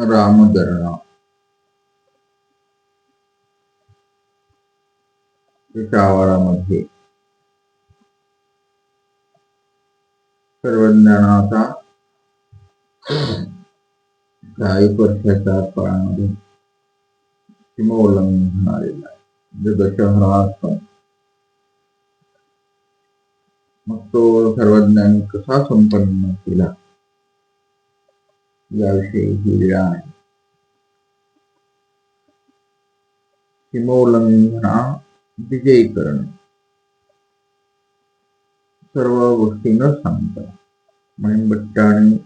रामधरणा त्याच्या आवारामध्ये सर्वज्ञानाचा 40 वर्षाच्या काळामध्ये सीमोल्लंघन आलेला आहे. म्हणजे दशहरा. मग तो सर्वज्ञानी कसा संपन्न केला याविषयी ही लीळा आहे. सीमोल्लंघना विजयी करणे, सर्व गोष्टी न सांगता मणिबट्टा आणि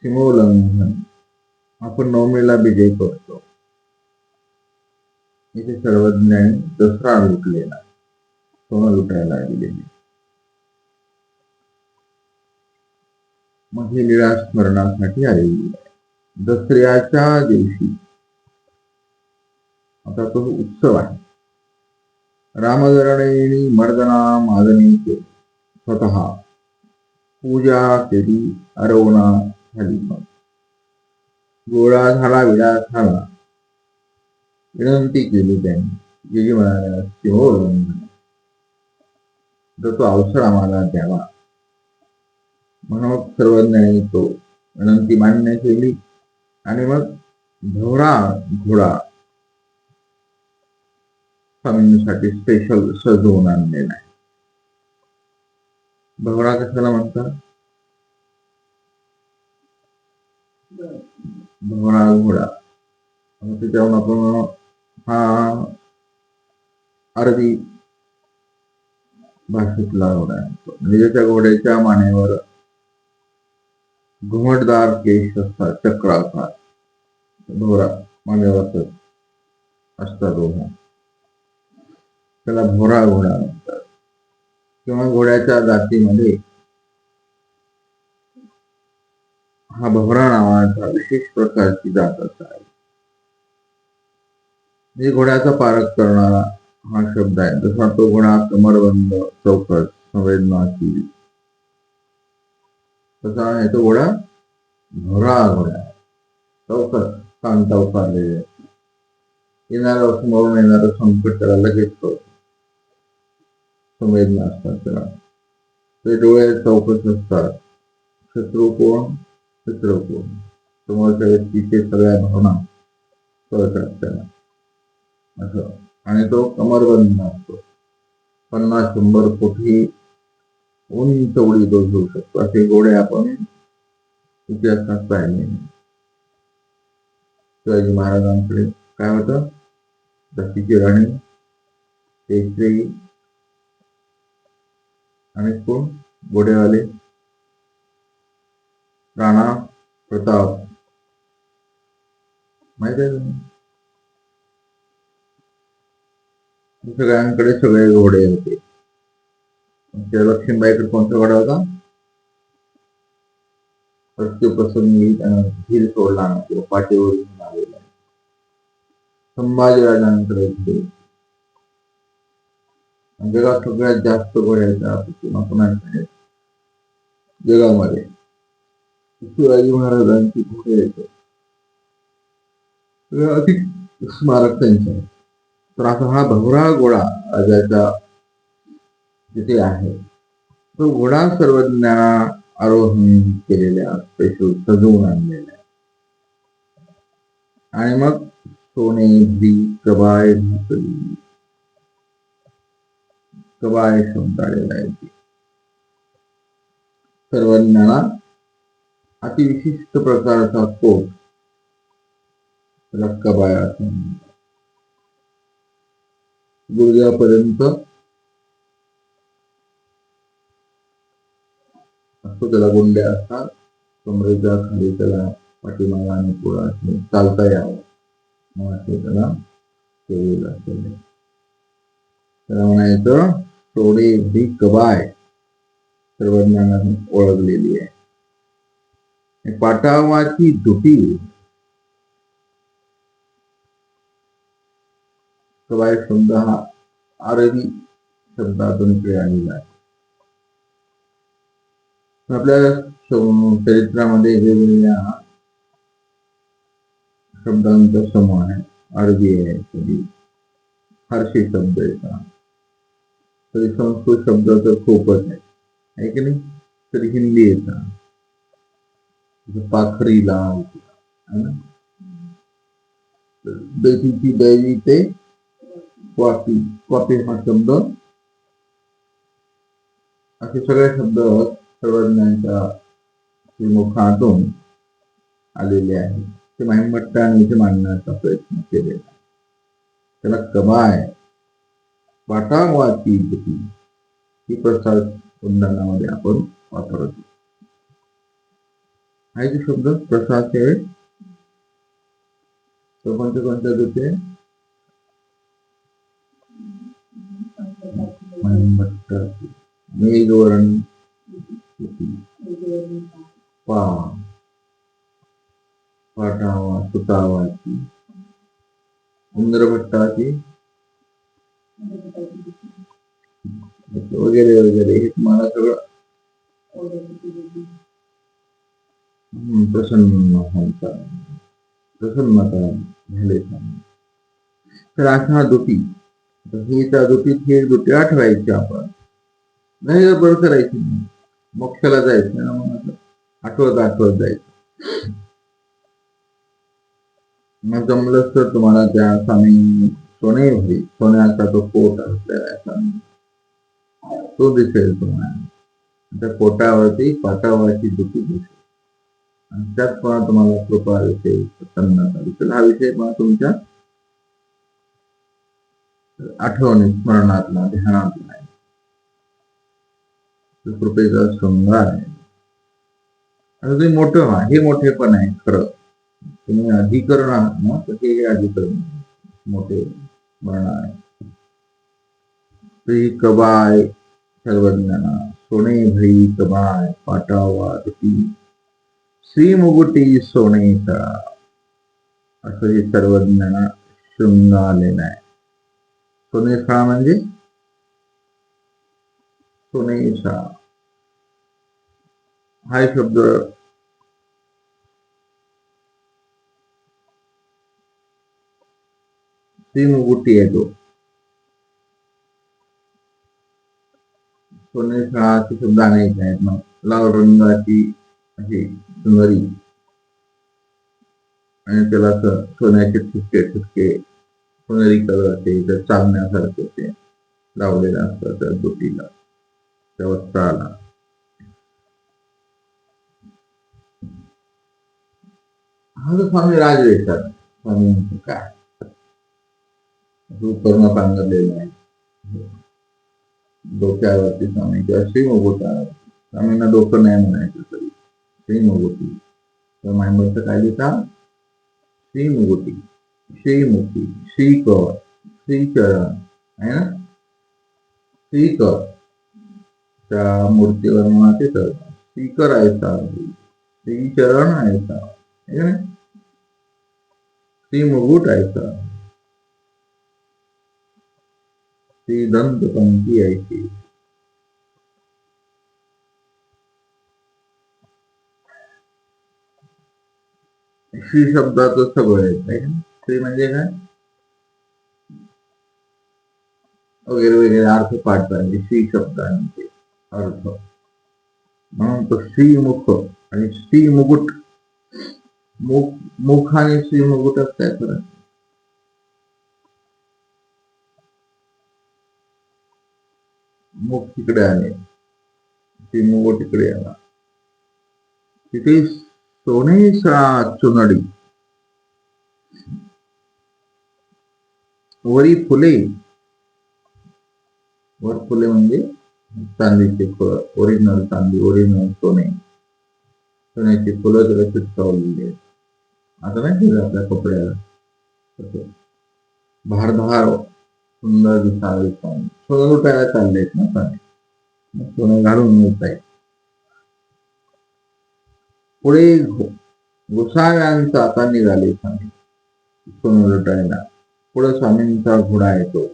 सीमोल्लंघन आपण नवमीला विजय करतो. इथे सर्वज्ञानी दसरा लुटलेला, सोनं लुटायला गेलेली. मग ही लीळा स्मरणासाठी आलेली आहे. दसऱ्याच्या दिवशी आता तो उत्सव आहे. रामधरणेनी मर्दना मादनीचे स्वतः पूजा केली, आरवणा झाली. मग गोळा झाला, विलास झाला. विनंती केली त्यांनी जी म्हणाल्या सीमोल्लंघन, तर तो अवसर आम्हाला द्यावा. म्हणून सर्वज्ञानी तो विनंती मान्य केली आणि मग भवरा घोडा स्वामींसाठी स्पेशल सजवून आणलेला आहे. भवरा कशाला म्हणतात? भवरा घोडा. त्याच्यावरून आपण हा अरबी भाषेतला घोडा आहे. म्हणजे त्याच्या घोड्याच्या मानेवर घुमटदार केश असतात, चक्र असतात. भवरा मानेवर असतात. त्याला भवरा घोडा म्हणतात. किंवा घोड्याच्या जातीमध्ये हा भवरा नावाचा विशेष प्रकारची जात आहे. म्हणजे घोड्याचा पारख करणारा हा शब्द आहे. जसा तो घोडा कमरबंद, चौकस, संवेदनाशील, तसा आहे तो घोडा भवरा घोडा. चौकस, कान चौकारलेले, येणारं समोरून येणारं संकट त्याला लगेच कळतं. संवेदना असतात त्याला. ते डोळे चौकस असतात. शत्रू कोण, मित्र कोण, समोरच्या व्यक्तीचे सगळ्या भावना कळतात त्याला असं. आणि तो कमरबंद असतो. 50-100 कोटी उंच उडी तो घेऊ शकतो. असे घोडे आपण इतिहासात पाहिले. शिवाजी महाराजांकडे काय होतं? झाशीची राणी, पेशवे आणि कोण घोडेवाले, राणा प्रताप, माहिती आहे. सगळ्यांकडे सगळे घोडे होते. लक्ष्मीबाईकडे कोणता घोडा होता? प्रसंगी धीर सोडला किंवा पाठीवर आलेला. संभाजीराजांकडे जगात सगळ्यात जास्त घोड्याच्या कुणाकडे जगामध्ये शिवाजी महाराजांची घोडे येते. अधिक स्मारक त्यांचे आहे. तर असा हा भवरा घोडा राजाचा जिथे आहे, तो घोडा सर्वज्ञाना आरोहण केलेल्या स्पेशल सजवून आणलेल्या आणि मग सोने भी कबाय घातली. कबाय शब्द आलेला आहे. सर्वज्ञाना अतिविशिष्ट प्रकारचा कोट त्याला कबाय असं गुडघ्यापर्यंत असतो. त्याला गुंड्या असतात. कमरेच्या खाली त्याला पाठीमागा आणि पुढे चालता यावं मग असे त्याला ठेवलेलं असेल. त्याला म्हणायचं सोडे भी कबाय, सर्वज्ञानाने ओळखलेली आहे. पाटावाची दुटी, कबाय शब्द हा अरबी शब्दातून इकडे आलेला आहे. आपल्या चरित्रामध्ये वेगवेगळ्या शब्दांचा समूह आहे. अरबी आहे, कधी फारसी शब्द येतात, कधी संस्कृत शब्द तर खूपच आहे की नाही. कधी हिंदी येतात, पाखरी लाल है ना, दैतीची दैवी ते क्वापी, क्वापी हा शब्द, असे सगळे शब्द सर्वज्ञांच्या मुखातून आलेले आहेत. ते महिमट्टाने इथे मांडण्याचा प्रयत्न केलेला. त्याला कबाय वाटावाची ही प्रसाद उंडाणामध्ये आपण वापरतो. आहे ते शब्द प्रसादचे तो कोणते कोणते होते. महिमट्टाची मेघवरण पा पाटावा सुतावाची इंद्रभट्टाची वगैरे वगैरे हे तुम्हाला सगळं प्रसन्नता झाले. तर अशा दुटी, ही त्या दुटीत ही दुटी आठवायची आपण, नाही बरं करायची नाही, मोक्षाला जायचं ना, मग आठवत आठवत जायचं. मग जमलंच तर तुम्हाला त्या स्वामी सोने भरी सोन्याचा तो पोट असलेला तो दिसेल तुम्हाला. त्या पोटावरती पाटावरची दुटी दिसेल आणि त्यात पण तुम्हाला कृपा दिसेल, प्रसन्नता दिसेल. हा विषय पण तुमच्या आठवणी स्मरणातला ध्यानातला आहे. कृपेचा शृंगार आहे. आणि ते मोठं व्हा, हे मोठे पण आहे खरं. तुम्ही अधिकरण आहात ना, तर हे अधिकरण मोठे म्हणणार आहे. श्री कबाय सर्वज्ञाना सोने भई कबाय पाटावा दुटी श्री मुगुटी सोनेचा, असं हे सर्वज्ञाना शृंगारलेलं आहे. सोनेसा म्हणजे सोनेसा हा शब्द श्री मुगुटी येतो. सोनेसाचे शब्द अनेक आहेत. मग लाल रंगाची अशी सुंदरी आणि त्याला सोन्याचे ठिपके ठिपके सोनेरी कलरचे तर चालण्यासारखे ते लावलेलं असतं त्या दुटीला, त्या वस्त्राला. हा जो स्वामी राजवेषात स्वामींचं काय कर्ण पांघरलेलं आहे, डोक्यावरती स्वामी किंवा श्री मुकुटा, स्वामींना डोकं नाही म्हणायचं तरी श्री मुकुटी. तर मायमरचं काय लिहिता, श्री मुकुटी, श्रीमुखी, श्रीकर, श्रीचरण आहे ना, श्रीकर त्या मूर्तीवर म्हणाते तर श्रीकर ऐसा, श्रीचरण ऐसा, श्री मुकुट ऐसा, श्री दंत पंक्ती ऐसी. श्री शब्दाचं सगळं आहे. श्री म्हणजे काय, वगैरे वगैरे अर्थ पाठ पाहिजे श्री शब्दांचे अर्थ. म्हणून तो श्रीमुख आणि श्री मुकुट, मुख आणि श्री मुकुटात काय फरक. मुख तिकडे आले, श्री मुकुट तिकडे आला. तिथे सोनेसा चुनडी, वरी फुले, वर फुले म्हणजे चांदीचे फुलं, ओरिजिनल चांदी, ओरिजिनल सोने, सोन्याची फुलं त्याला चिटकावलेली आहेत. आता नाही दिलं आपल्या कपड्याला भारधार सुंदर दिसावे सोनं लुटायला चाललेत ना चांगले, सोनं घालून मिळत आहे. पुढे गोसाव्यांचा आता निघाले स्वामी सोनं लुटायला. पुढे स्वामींचा घोडा येतो,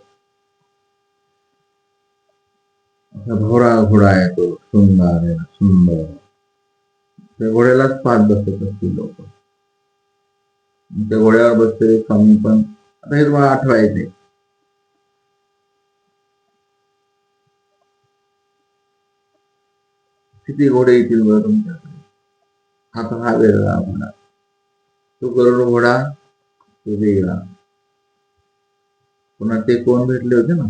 भोवरा घोडा येतो, सुंदर सुंदर. त्या घोड्यालाच पाच बसत असतील लोक. त्या घोड्यावर बसलेले स्वामी पण, आता हे तुम्हाला आठवायचे. किती घोडे येतील बरं तुमच्याकडे? हा वेगळा घोडा, तो गरुड घोडा तो वेगळा. पुन्हा ते कोण भेटले होते ना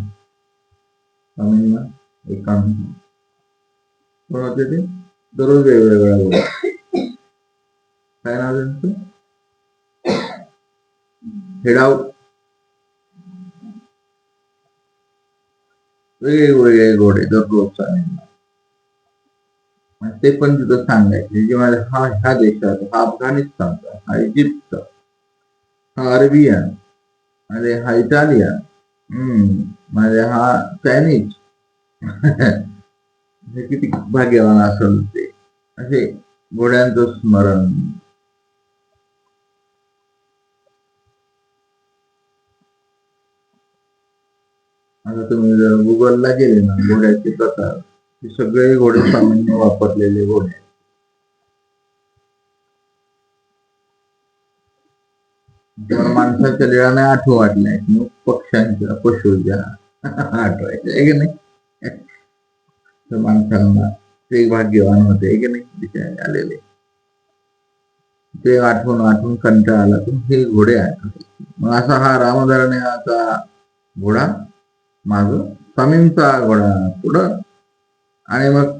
स्वामींना, एकांत कोण होते ते? दररोज वेगवेगळा घोडा. काय नाव त्यांचं? हेडाव. वेगवेगळे घोडे दररोज स्वामींना. ते पण तिथं सांगायचे की माझ्या हा ह्या देशात, हा अफगाणिस्तानचा, हा इजिप्तचा, हा अरेबियन, अरे हा इटालियन, म्हणजे हा चायनीज. हे किती भाग्यवान असेल ते. असे घोड्यांचं स्मरण. आता तुम्ही जर गुगलला गेले ना घोड्याचे प्रकार, सगळे घोडे स्वामींनी वापरलेले घोडे. माणसाच्या लीळा नाही आठवू वाटल्या, मग पक्ष्यांच्या, पशूच्या आठवायच्या आहे की नाही. माणसांना ते भाग्यवान होते की नाही तिथे आलेले. ते आठवून आठवून कंटाळा आला तर हे घोडे आठवले. मग असा हा रामधरण्याचा घोडा माग, स्वामींचा घोडा पुढं, आणि मग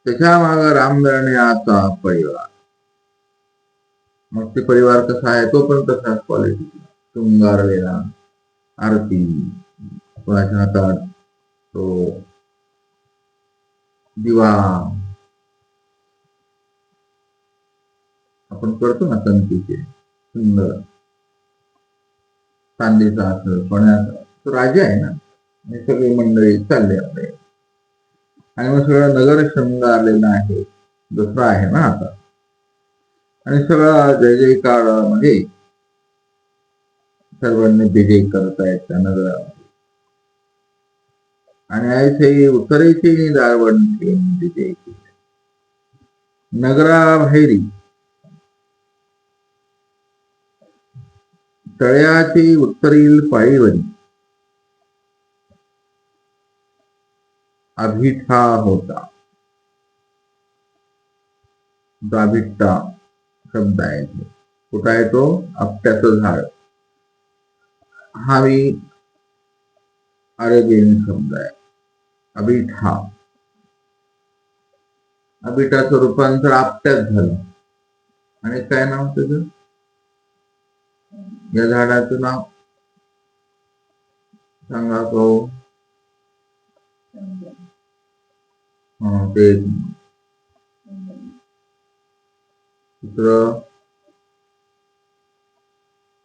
त्याच्या माग रामधरण्याचा परिवार. मग ते परिवार कसा आहे, तो पण तसाच क्वालिटी, शृंगारलेला, आरती, कोणाच्या हातात तो दिवा, आपण करतो ना संतीचे, सुंदर चांदीचा असेल, सोन्याचा, तो राजा आहे ना. हे सगळी मंडळी चालले आपले, आणि मग सगळं नगर शृंगारलेलं आहे. दसरा आहे ना आता, आणि सगळा जय जयकार मध्ये सर्वांनी विजय करतायत त्या नगरामध्ये. आणि ऐसे उत्तरेची दारवंती विजय केले. नगराबाहेरी तळ्याची उत्तरेतील पाळीवरी अभिठा होता. अभिठा शब्द आहे, कुठं आहे तो? आपट्याचं झाड. हा मी अरेबियन शब्द आहे, अभिठा. अभिठाचं रूपांतर आपट्यात झालं. आणि काय नाव त्याचं, या झाडाचं नाव सांगा तो? ते दुसरं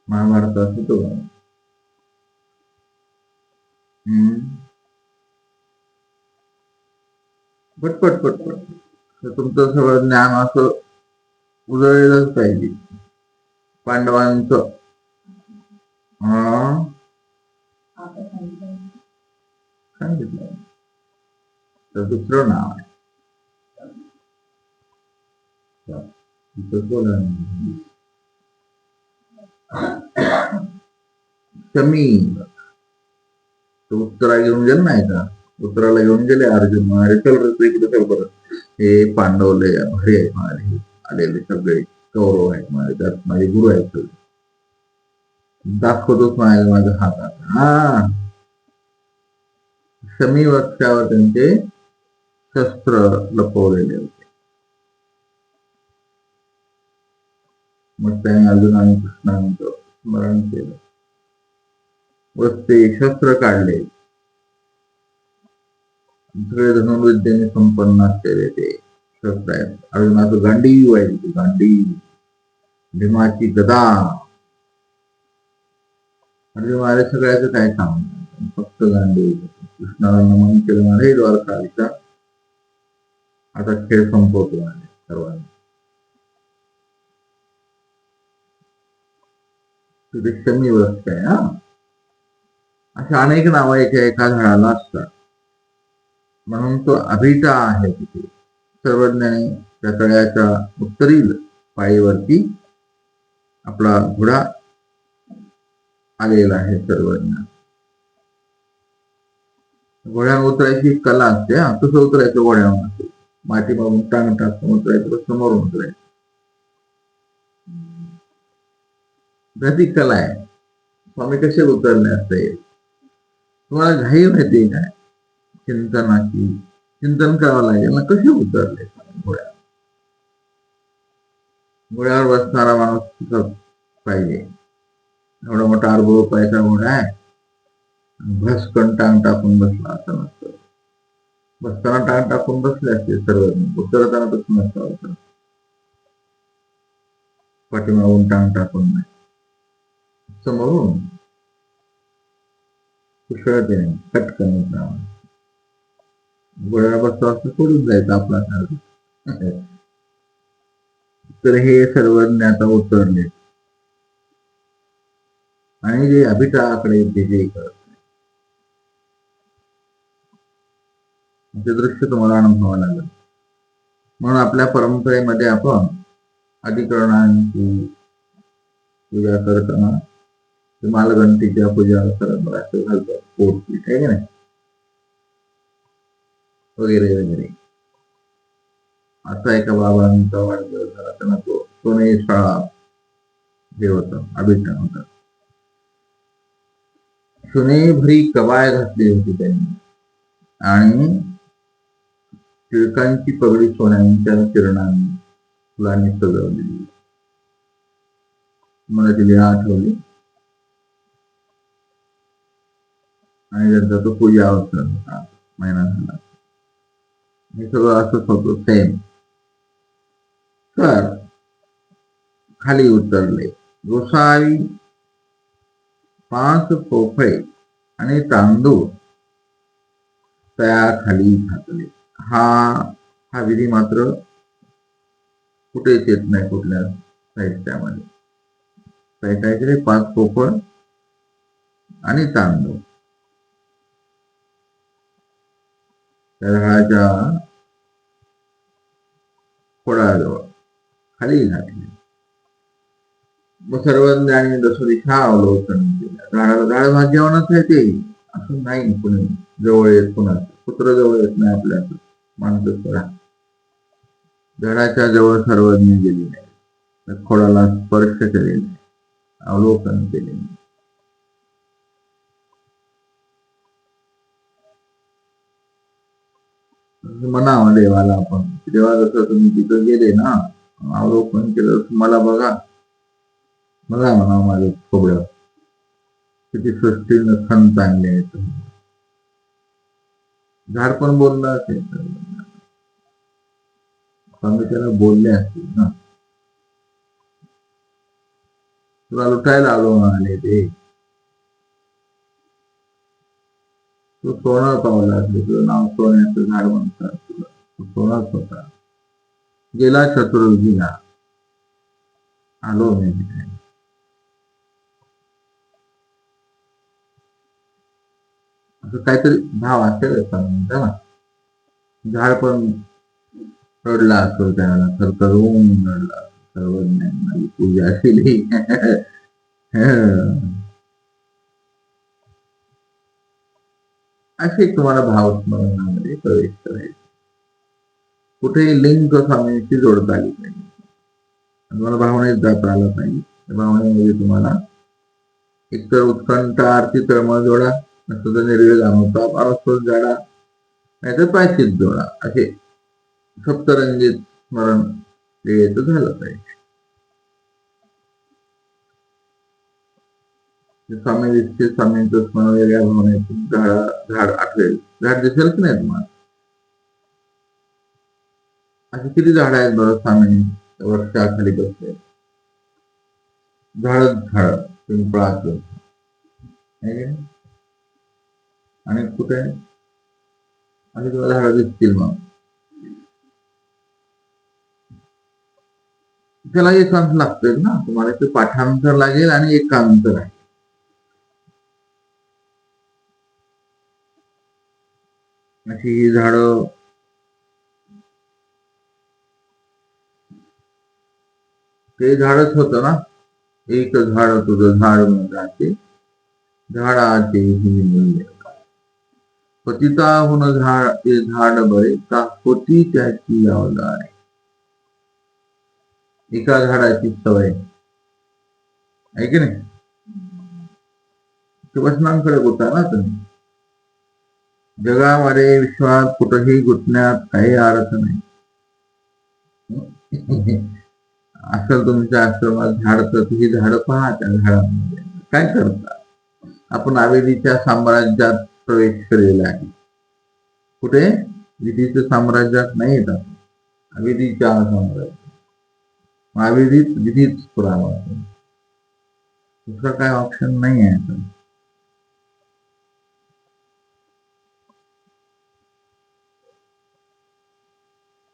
महाभारतात होतो. पटपट पटपट, तुमचं सगळं ज्ञान असं उजळलंच पाहिजे. पांडवांचं सांगितलं, तर दुसरं नाव आहे. शमी. तो उत्तरा घेऊन गेला नाही का, उत्तराला घेऊन गेले अर्जुन. अरे चल रे इकडे चल बरं, हे पांडवले भारी आहेत माझे आलेले, सगळे कौरव आहेत माझे, त्यात माझे गुरु आहेत सगळे. दाखवतोच माझ्या हातात. शमी वृक्षावर त्यांचे शस्त्र लपवलेले होते. मग त्याने अर्जुन आणि कृष्णांचं स्मरण केलं व ते शस्त्र काढले. सगळे धनुर्विद्येने संपन्न असलेले ते शस्त्र आहेत. अर्जुनाचं गांडीव आहे, गांडीव, भीमाची गदा. अर्जुन माझ्या सगळ्याचं काय काम, फक्त गांडीव. कृष्णाला नमन केलं, माझे द्वारकाचा आता खेळ संपवतो माझे सर्वांनी. तिथे शमी वृक्ष आहे. अशा अनेक नावं एका झाडाला असतात, म्हणून तो अभिटा आहे. तिथे सर्वज्ञाने त्या तळ्याच्या उत्तरील पाळीवरती आपला घोडा आलेला आहे सर्वज्ञ. घोड्यावर उतरायची कला असते. कसं उतरायचं घोड्यावर? माती मागून टांग टाकून उतरायचं, समोरून उतरायचं. ती कला आहे. स्वामी कसे उतरले असते? तुम्हाला घाई माहिती काय? चिंतनाची चिंतन करावं लागेल ना, कसे उतरले घोड्यावर. घोड्यावर बसणारा माणूस पाहिजे. एवढा मोठा अर्भ पायचा घोडा आहे, भस्कन टांग टाकून बसला असं नसतं. बसताना टांग टाकून बसले असते सर्व, उतरताना तसं नसतं. पाठीमागून टांग टाकून नाही, समोरून कुशळतेने पटकन उतरावं. घोड्यावर बसतो असं सोडून जायचं आपला सारखं. तर हे सर्वज्ञ आता उतरले आणि जे अभिटाकडे विजयी करत ते दृश्य तुम्हाला अनुभवावं लागेल. म्हणून आपल्या परंपरेमध्ये आपण अधिकरणांची पूजा करताना मालगंटीच्या पूजा करत असं घालतो, पोटपीठ आहे की नाही, वगैरे वगैरे. असा एका बाबांचा वाढदिवस झाला, त्यांना तो सोने शाळा हे होतं, अभिटन होतं. सुनेभरी कवाय घातली होती त्यांनी आणि टिळकांची पगडी सोन्यांच्या किरणांनी फुलांनी सजवलेली. मला ती आठवली आणि त्यांचा तो पूजा अवसर होता, महिना झाला. हे सगळं असंच होतं सेम. तर खाली उतरले. गोसावी 5 पोफळे आणि तांदूळ तयाखाली घातले. हा विधी मात्र कुठेच येत नाही कुठल्या साहित्यामध्ये. काय केले? 5 पोफळ आणि तांदूळ त्या झाडाच्या खोडाजवळ खाली घातले. मग सर्वज्ञानी दशदिशा अवलोकन केलं. झाडाला झाड भाग्यवानच आहे ते, असं नाही कुणी जवळ येत, कुणाचं पुत्र जवळ येत नाही आपल्या माणसं करा. झाडाच्या जवळ सर्वज्ञ गेली नाही, खोडाला स्पर्श केले नाही, अवलोकन केले नाही. म्हणावं देवाला आपण, देवा जसं तुम्ही तिथं गेले ना, अवलोकन केलं, मला बघा, मला म्हणा माझे खोबरं किती सृष्टी नखन चांगले आहेत. झाड पण बोललं असेल, स्वामी त्याला बोलले असतील ना, तुला लुटायला आलो आले ते, तू सोनं पावला, तुझं नाव सोन्याचं झाड म्हणतात, तुला सोनाच होता. गेला चतुर्युगीला आलो मी तिथे. असं काहीतरी भाव असेल ना. झाड पण रडला असतो त्याला, थरथरून रडला, सर्वज्ञांनी पूजा केली. असे तुम्हाला भावस्मरणामध्ये प्रवेश करायचे. कुठेही लिंग स्वामींशी जोडता आली पाहिजे, तुम्हाला भावनेत जाता आलं पाहिजे. भावनेमध्ये तुम्हाला एकतर उत्कंठ आरती तळमळ जोडा, नसतं तर निर्वेद अनुताप आरस्वत जाडा, नाहीतर पायचित जोडा. असे सप्तरंजित स्मरण वेळेचं झालं पाहिजे. स्वामी दिसते, स्वामींचं स्मरण वेगळ्या भावनेतून झाड आठवेल. झाड दिसेल की नाही तुम्हाला? अशी किती झाड आहेत बरं स्वामी वृक्षाखाली बसले, झाडच झाड पिंपळाचं, आणि कुठे आणि तुम्हाला झाडं दिसतील. मग त्याला एकांत लागतोय ना तुम्हाला, ते पाठांतर लागेल आणि एकांत आहे. अशी ही झाडं ते झाडच होतं ना, एक झाड तुझं झाड जाते, झाडाचे ही मूल्य पतिताहून झाड ते झाड बरे, का होती त्याची अवदारे. एका झाडाची सवय आहे की नाही, वचनांकडे होता ना तुम्ही. जगामध्ये विश्वात कुठेही गुंतण्यात काही अर्थ नाही. असेल तुमच्या आश्रमात झाड, तर तुम्ही झाड पहा त्या झाडामध्ये काय करता. आपण आवेदीच्या साम्राज्यात प्रवेश केलेला आहे. कुठे? विधीच्या साम्राज्यात नाही येतात, अविधीच्या साम्राज्यात. अविधीत विधीच पुरावा, दुसरा काय ऑप्शन नाही आहे.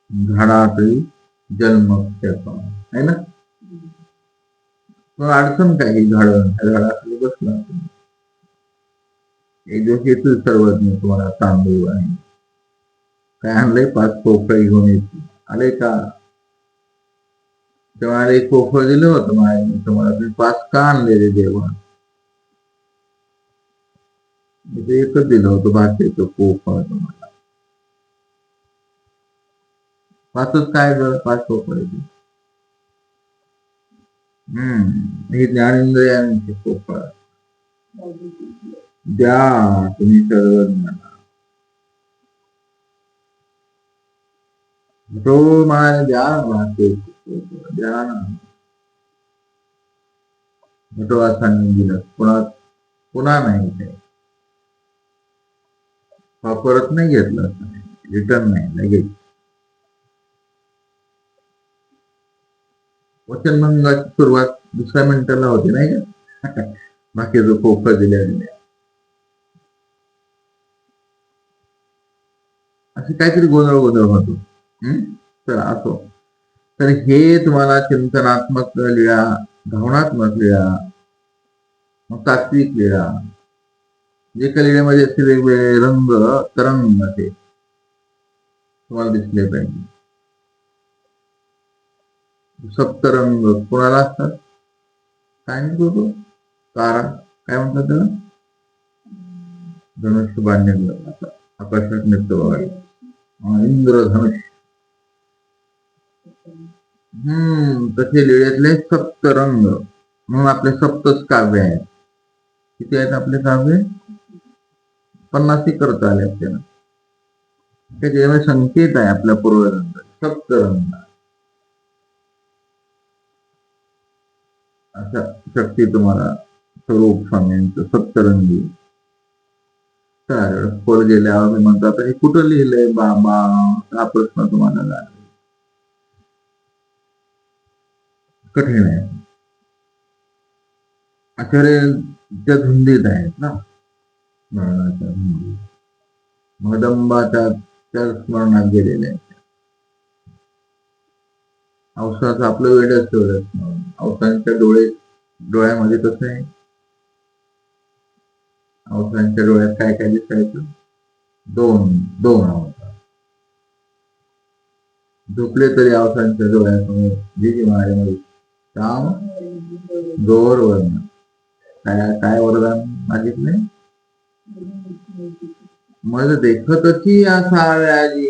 झाडातही जन्म त्याचा आहे ना. मग अडचण काय? ही झाडाखाली बसला, एक दिवस येतील सर्वज्ञ तुम्हाला तांदूळ आहे काय आणलंय, 5 पोकळी घेऊन येतील. आले का? तेव्हा एक पोकळ दिलं होतं मायाने तुम्हाला, तुम्ही 5 का आणलेले देवा? एकच दिलं होतं भाषेचं पोकळ तुम्हाला. 5च काय ग? 5 पोकळ. हे ज्ञानेंद्रियांचे पोकळ द्या तुम्ही सर्वज्ञाला. तो म्हणाले द्या भाषे द्या ना. भटवासांनी दिलं, पुन्हा नाही ते परत नाही घेतलं, रिटर्न नाही लगेच. वचनभंगाची सुरुवात 2ऱ्या मिनिटाला होती नाही का, बाकीचं पोकळ दिल्या असे काहीतरी गोंधळ होतो. तर असो, तर हे तुम्हाला चिंतनात्मक लीळा, भावनात्मक लीळा, मग तात्विक लीळा, जे काही लीळेमध्ये असे वेगवेगळे रंग तरंग असे तुम्हाला दिसले पाहिजे. सप्तरंग कोणाला असतात? काय म्हणतो तारा, काय म्हणतात त्याला? धनुष्य बांधले आकाशात नृत्य बघायला, इंद्रधनुष्य. तसे लीळेतले सप्तरंग म्हणून आपले 7च काव्य आहेत. किती आहेत आपले काव्य? 50 करता आले आपल्याला. त्याच्यामध्ये संकेत आहे आपल्या पूर्वजांचा, सप्तरंग. अशा शक्ती तुम्हाला स्वरूप स्वामींचं सप्तरंगी. तर खोल गेल्यावर मी म्हणतात, हे कुठं लिहिलंय बाबा? हा प्रश्न तुम्हाला लागला. कठीण आहे. आचार्यांच्या धुंदीत आहेत ना, स्मरणाच्या धुंदीत, मदंबाच्या स्मरणात गेलेले आहेत. अवसाचं आपलं वेळच तेवढं स्मरण. अवसांच्या डोळ्यामध्ये कसं आहे, अवसांच्या डोळ्यात काय काय दिसायचं? 2 अवसा. झोपले तरी अवसांच्या डोळ्यासमोर जी महाराज काम जोर वर्ण. काय वरदान मागितले? मग देखतची असाव्याजी,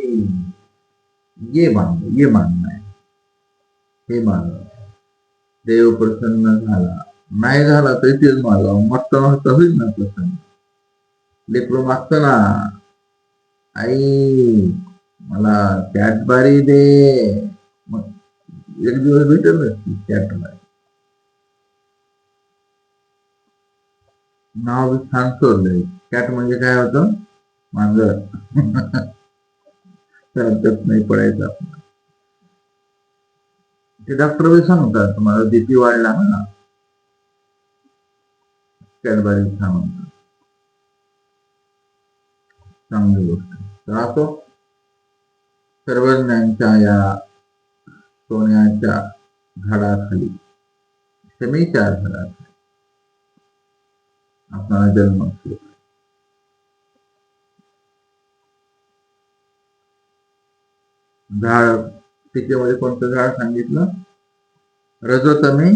ये मानना आहे, हे मान. देव प्रसन्न झाला, नाही झाला तरी तेच मागा, मागता होईल ना प्रसन्न. लेकरू मागत ना, आई मला कॅडबरी दे, मग एक दिवस भेटेल नसती कॅडबरी. नाव छान सोडलंय. कॅट म्हणजे काय होतं? मांजर. त्यात नाही पडायचं आपण. ते डॉक्टर बी सांगतात तुम्हाला बीपी वाढला ना, कॅडबरी खा म्हणतात. चांगली गोष्ट. तर असो, सर्वज्ञांच्या या सोन्याच्या झाडाखाली, क्षमेच्या झाडाखाली आपला जन्म असतो. झाड, त्याच्यामध्ये कोणतं झाड सांगितलं? रजतमे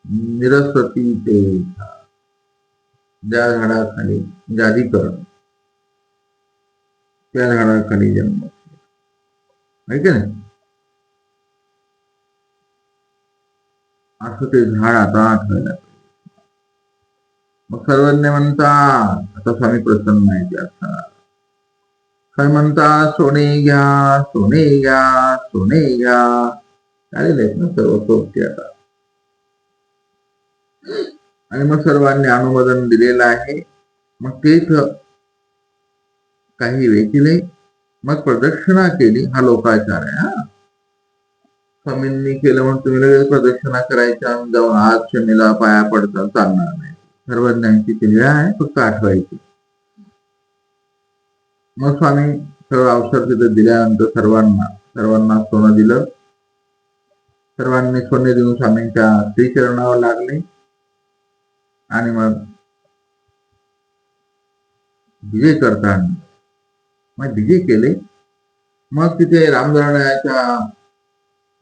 निरसती ते ज्या झाडाखाली जादीकरण त्या झाडाखाली जन्म आहे की नाही. असं ते झाड आता आठवायला. मग सर्वज्ञ म्हणतात, आता स्वामी प्रसन्न आहे ते असणार. स्वामी म्हणतात सोने घ्या, सोने घ्या, सोने घ्या. आलेले आहेत ना सर्व सोबती आता. आणि मग सर्वांनी अनुमोदन दिलेलं आहे. मग ते काही वेळ केले, मग प्रदक्षिणा केली. हा लोकाचार आहे. हा स्वामींनी केलं म्हणून तुम्ही लगेच प्रदक्षिणा करायच्या जाऊन आज शनीला पाया पडता चालणार नाही. सर्वज्ञांची ती आहे, फक्त आठवायची. मग स्वामी सर्व अवसर तिथे दिल्यानंतर सर्वांना सोनं दिलं. सर्वांनी सोने देऊन स्वामींच्या श्रीचरणावर लागले. आणि मग विजय करताना मग विजय केले. मग तिथे रामधरणाच्या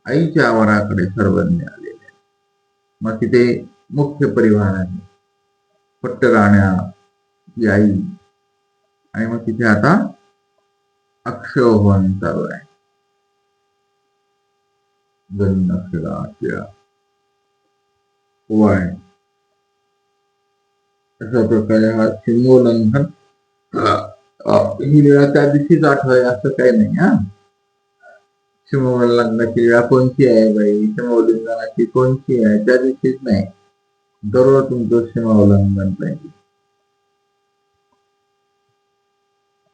आईच्या आवाराकडे सर्वज्ञ आलेले. मग तिथे मुख्य परिवार आहे, पट्टराण्या ही आई. आणि मग तिथे आता अक्षयहोम चालू आहे. गण अक्षरा पोवाय अशा प्रकारे हा सीमोल्लंघन ही लीळा त्या दिवशीच आठवाय असं काही नाही. हा सीमोल्लंघनाची लीळा कोणती आहे बाई, सीमोल्लंघनाची कोणती आहे त्या दिवशीच नाही, दररोज तुमचं सीमोल्लंघन पाहिजे.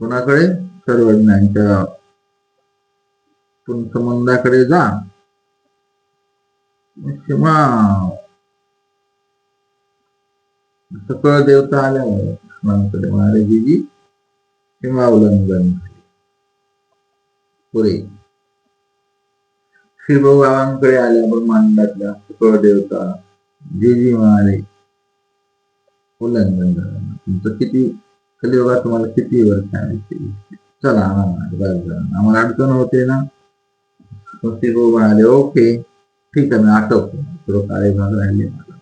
कोणाकडे? सर्वज्ञांच्या संबंधाकडे जा. सीमा सकळ देवता आल्यावर कृष्णांकडे म्हणाले जीजी सीमा उल्लंघन पुरे. शिवगावांकडे आल्यावर मांडल्यातल्या सकळ देवता जीजी म्हणाले उल्लंघन झालं. तुमचं किती कलियुगात तुम्हाला किती वर्ष आहे, चला आम्हाला अडचण होते ना. शिव म्हणाले ओके ठीक आहे, मी आठवतो. थोडं काळे भाग राहिले मला.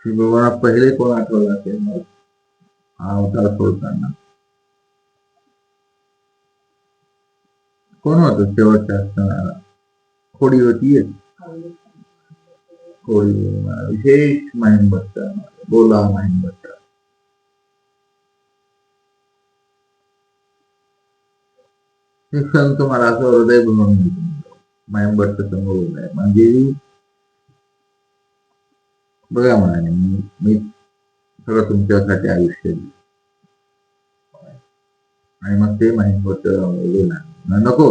शिवबाबांना पहिले कोण आठवलं असेल मग हा अवतार सोडताना? कोण होत शेवटच्या असताना? खोडी होती, खोडी विशेष माहीम भट्ट, बोला माहीम भट्ट. शिक्षण तुम्हाला असं हृदय भरून माहीम भट्ट समोर आहे. म्हणजे बघा म्हणाले मी सगळं तुमच्यासाठी आयुष्य दिलं. आणि मग ते माहीम भट्ट नको,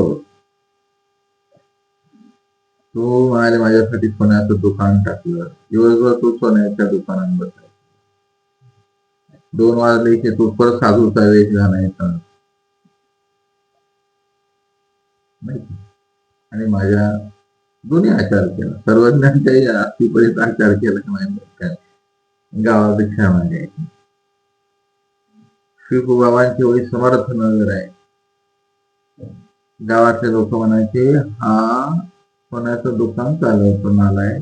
तू म्हणाले माझ्यासाठी सोन्याचं दुकान टाकलं. दिवसभर तू सोन्याच्या दुकानात बसायचं, 2 वाजले की तू परत साधूचा वेश घालायचा. आणि माझ्या दोन्ही आचार केला, सर्वज्ञांच्याही अस्थीपर्यंत आचार केला. गावापेक्षा मागे शिवबाबांची वय समर्थ नगर आहे. गावातले लोक म्हणायचे हा सोन्याचं दुकान चालवतो नालाय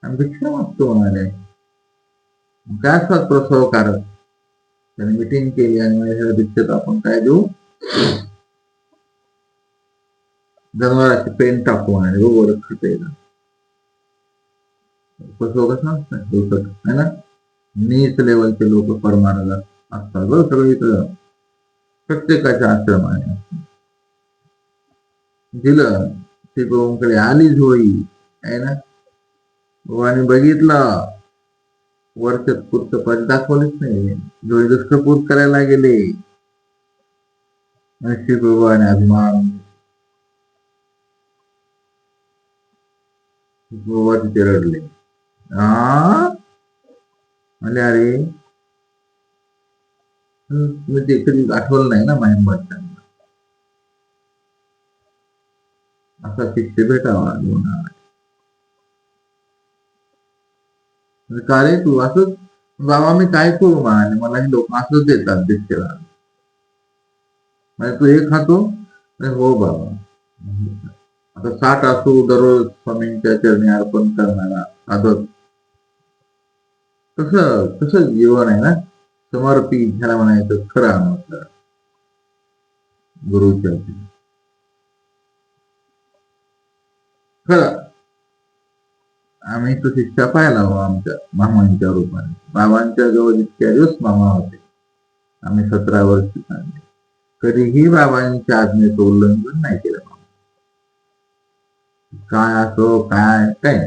आणि भिक्षा मागतो म्हणाले. काय असतात प्रसवकारक. त्याने मिटिंग केली आणि माझ्या भिक्षेत आपण काय देऊ, जनावराची पेंट टाकू म्हणाले. बरोबर खाता येईल. प्रसव कसा असतात है ना. नीच लेवलचे लोक परमार्गात असतात बरं. सगळं इथं प्रत्येकाच्या आश्रमाने दिलं. ती प्रभूंकडे आली झोळी आहे ना. आणि बघितलं वरचं पुढचं पद दाखवलंच नाही. झोळी दुष्टपूत करायला गेले. श्री प्रभूने अभिमान गोवा तिथे रडले. म्हणजे अरे तुम्ही ते कधी आठवलं नाही ना माहीम भट्टांना. असा शिष्य भेटावा का रे तू असंच. बाबा मी काय करू म्हणाले, मला हे लोक असंच देतात भिक्षेला. म्हणजे तू हे खातो? हो बाबा. आता 60 असू दररोज स्वामींच्या चरणी अर्पण करणारा साधक, कसं कसं जीवन आहे ना, समर्पित ह्याला म्हणायचं खरं अनुसरण गुरुच्या खरं. आम्ही तो शिक्षा पाहिला हो आमच्या मामांच्या रूपाने. बाबांच्या जवळ इतक्या दिवस मामा होते, आम्ही 17 वर्ष सांगले, कधीही बाबांच्या आज्ञेचं उल्लंघन नाही केलं. काय असो काय काय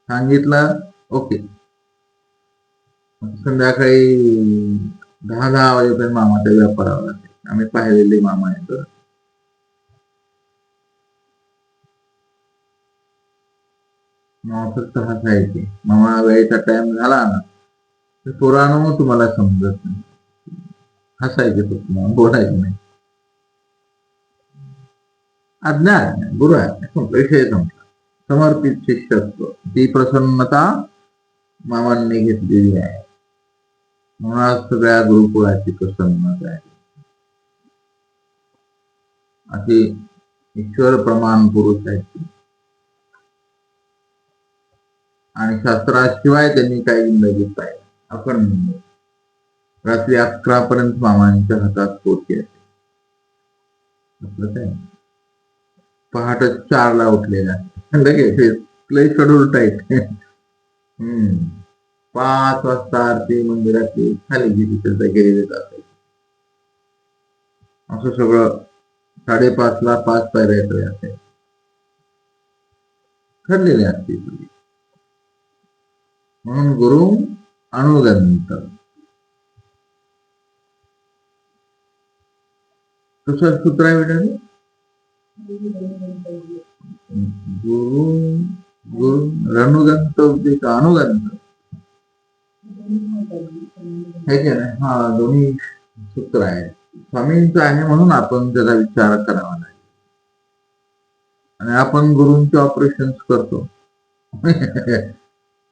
सांगितलं ओके. संध्याकाळी 10 वाजेपर्यंत मामाच्या व्यापारावर लागते. आम्ही पाहिलेले मामा आहेत. मामा फक्त हसायचे. मामा वेळेचा टाइम झाला ना, तर पोरांनो तुम्हाला समजत नाही, हसायचे फक्त, बोलायचे नाही. आज्ञा गुरु आज्ञा विषय संपला. समर्पित शिष्यत्व ती प्रसन्नता मामांनी घेतलेली आहे. म्हणून सगळ्या गुरुकुळाची प्रसन्नता आहे. अशी ईश्वर प्रमाण पुरुष आहेत आणि शास्त्राशिवाय त्यांनी काही जिंदगी पाहिजे. आपण रात्री 11 पर्यंत मामांच्या हातात पोथी असते. काय पहाटे 4 ला उठलेला लगेच प्ले शेड्यूल टाईट. 5 वाजता आरती मंदिराची खाली गेली गेलेले जाते. असं सगळं 5:30 ला 5 पायऱ्या असे ठरलेले असते. म्हणून गुरु अनुगंत. कसं सूत्र आहे बेटा? गुरु गुरु रणुगंत का अनुगंत हे की नाही? हा, दोन्ही सूत्र आहे. स्वामींचं आहे म्हणून आपण त्याचा विचार करावा नाही. आणि आपण गुरूंचे ऑपरेशन करतो.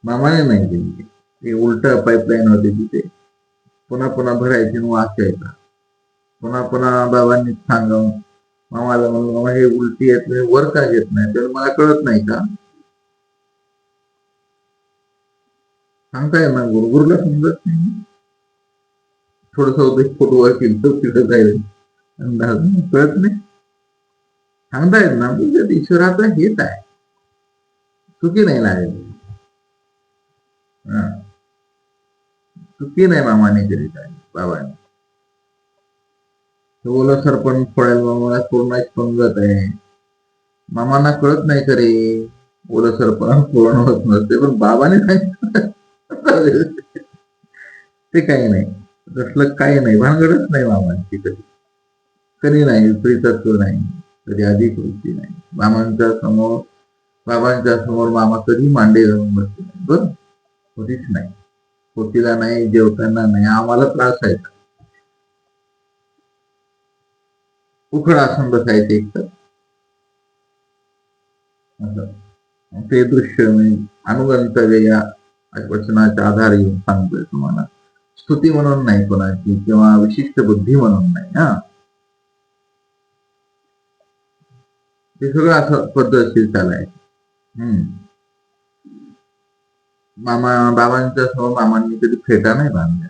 मामाने नाही केली. ते उलट पाईपलाईन होती तिथे, पुन्हा पुन्हा भरायची वास यायचा. पुन्हा पुन्हा बाबांनी सांगावं. मामाला म्हणून मामा हे उलटी येत नाही, वर का येत नाही, तर मला कळत नाही का सांगताय ना. गुरुला समजत नाही. थोडस होतं फोटोवर केलं तिथं जाईल कळत नाही. सांगतायत ना ईश्वराचा हेच आहे, चुकी नाही लागेल. चुकी नाही मामाने करीत आहे बाबांनी. ओलं सरपण फोडायला मामाला पूर्ण समजत आहे. मामांना कळत नाही खरे ओलं सरपण पूर्ण होत नसते, पण बाबाने सांगितलं ते काही नाही. तसलं काही नाही, भानगडच नाही मामांची. कधी कधी नाही, प्रीतत्व नाही, कधी अधिकृती नाही. बाबांच्या समोर मामा कधी मांडे घालून बसते नाही. बरं, कधीच नाही. पोतीला नाही, जेवताना नाही. आम्हाला त्रास आहे. उखड आसन बसायचे एक ते दृश्य म्हणजे अनुगंतव्य या वचनाच्या आधार येऊन सांगतोय तुम्हाला. स्तुती म्हणून नाही कोणाची, किंवा विशिष्ट बुद्धी म्हणून नाही. ते सगळं असं पद्धतशीर चालायचं. बाबांच्या समोर मामांनी कधी फेटा नाही बांधल्या,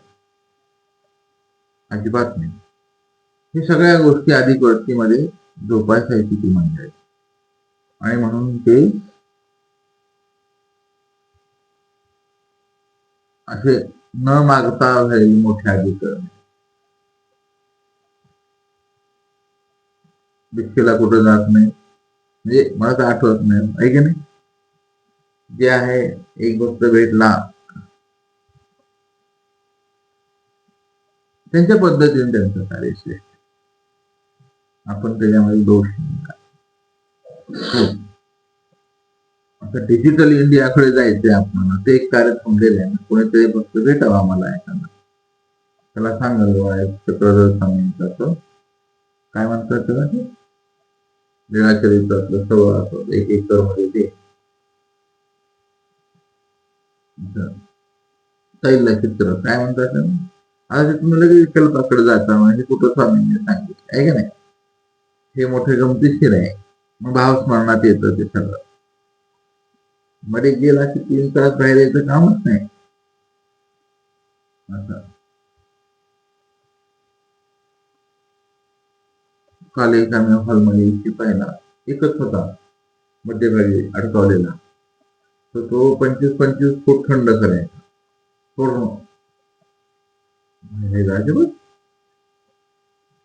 अजिबात नाही. हे सगळ्या गोष्टी अधिक वृत्तीमध्ये जोपासायची ती मंडळी. आणि म्हणून ते असे न मागता झालेली मोठ्या अधिकरण. भिक्षेला कुठं जात नाही, म्हणजे मला तर आठवत नाही आहे की नाही. जे आहे एक गोष्ट भेटला त्यांच्या पद्धतीने त्यांचं कार्य श्रेष्ठ. आपण त्याच्यामध्ये दोष नाही. आता डिजिटल इंडियाकडे जायचंय आपल्याला, ते एक कार्य थांबलेलं आहे. कोणीतरी फक्त भेटावं आम्हाला एखादा, त्याला सांगाल चक्रधर काय म्हणतात त्याला, लीळाचरित्रातलं सवय 1 एकर मध्ये ते चित्र काय म्हणतात. आता तुम्ही लगेच विकल्पाकडे जाता, म्हणजे कुठं स्वामींनी सांगितलं आहे का नाही. हे मोठे गमतीशीर आहे. मग भावस्मरणात येतं ते सगळं. मध्ये गेला की 3 तास बाहेर यायचं कामच नाही. असं काल एक आम्ही हॉलमध्ये एसी पाहिला, एकच होता मध्यभागी अडकवलेला. तर तो 25-25 फूट थंड करायचा पूर्ण. अजिबात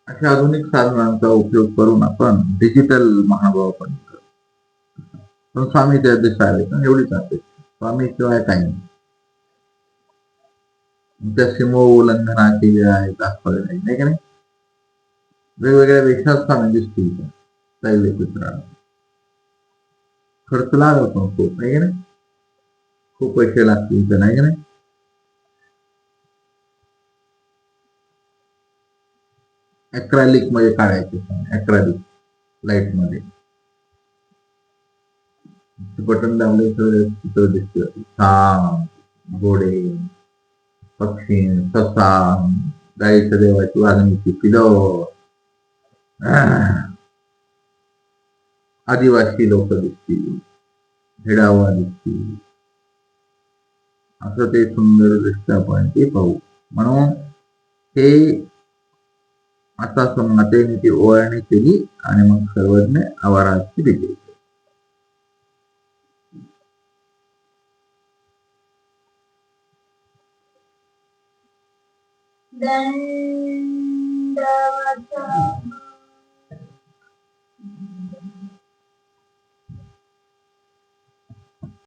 अशा आधुनिक साधनांचा उपयोग करून आपण डिजिटल महाभाव पण पण स्वामी त्या दिवशी आले पण एवढीच अपेक्षा. स्वामी शिवाय काही नाही. त्या सीमो उल्लंघना केली आहे दाखवले नाही का नाही. वेगवेगळ्या वेशात स्वामी दिसतील तैलचित्र खर्च लागत पण खूप नाही का नाही. खूप पैसे लागतील तर नाही का नाही. अॅक्रालिक मध्ये काढायचे अॅक्रालिक लाईट मध्ये बटन दाबले तर चित्र दिसतं छान. घोडे, पक्षी, ससा, गाईच्या देवाची वाघणीची पिलं, आदिवासी लोक दिसतील, हेडावा दिसतील. असं ते सुंदर दृश्य आपण ते पाहू. म्हणून हे आता संमतेने ती ओळणी केली आणि मग सर्वज्ञ आवाराची दिली. दंडवत